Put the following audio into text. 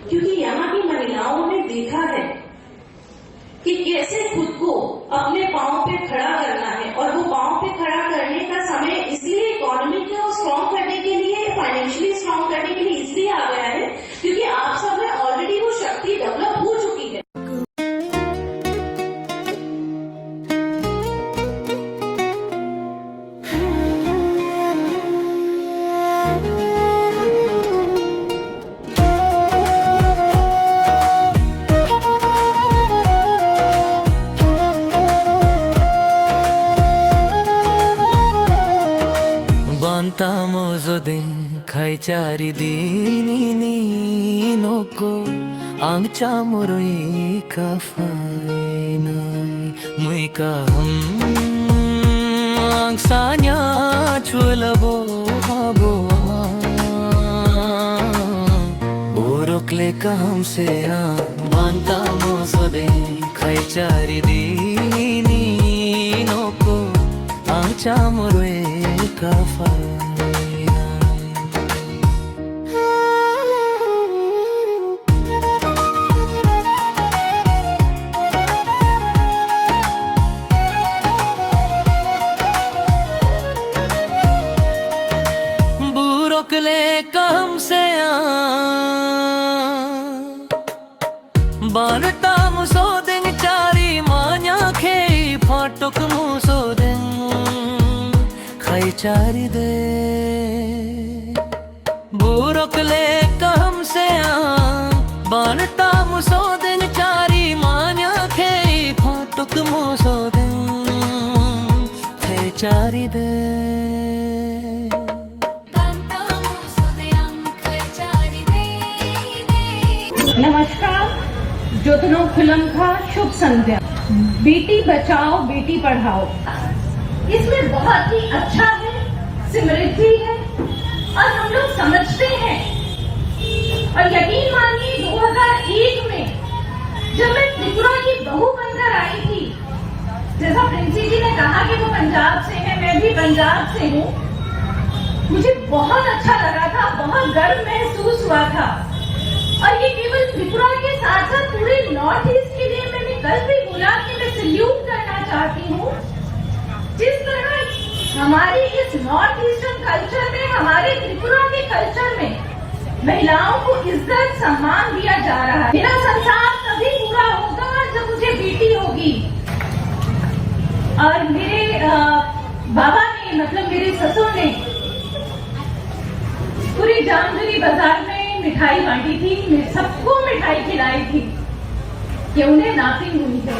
क्योंकि यहाँ की महिलाओं ने देखा है कि कैसे खुद को अपने पांव पे खड़ा करना है, और वो पांव पे खड़ा करने का समय इसलिए इकोनॉमी को स्ट्रॉन्ग करने के लिए, फाइनेंशियली स्ट्रॉन्ग करने के लिए इसलिए आ गया है क्योंकि आप सब में ऑलरेडी वो शक्ति डेवलप हो चुकी है। Tamozodin khaichari dini noko angcha murui kafainai muika angsanya chulabo habo urokle ka humse banta mozodin khaichari dini noko angcha murui kafainai रोकले कम से बारटा मुसो दिन चारी मान्या खे फाटक मुसो दिन खाई चारी दे बुरोकले कम से बारटा मुसो दिन चारी मान्या खे फाटक मुसो दिन खाई चारी दे नमस्कार। ज्योतिनो फिल्म का शुभ संध्या। बेटी बचाओ बेटी पढ़ाओ, इसमें बहुत ही अच्छा है, समृद्धि है और हम लोग समझते हैं। और यकीन मानिए 2001 में जब मैं त्रिपुरा की बहू बनकर आई थी, जैसा प्रिंसी जी ने कहा कि वो पंजाब से है, मैं भी पंजाब से हूँ, मुझे बहुत अच्छा लगा था, बहुत गर्व महसूस हुआ था। और ये केवल त्रिपुरा के साथ साथ पूरे नॉर्थ ईस्ट के लिए मैंने कल भी बोला कि मैं सल्यूट करना चाहती हूँ। जिस तरह हमारी इस नॉर्थ ईस्टर्न कल्चर में, हमारे त्रिपुरा के कल्चर में महिलाओं को इज्जत सम्मान दिया जा रहा है। मेरा संसार तभी पूरा होगा जब मुझे बेटी होगी। और मेरे बाबा ने, मतलब मेरे ससुर ने पूरी जामजरी बाजार में मिठाई बांटी थी, सबको मिठाई खिलाई थी कि उन्हें नापिंग हुई है।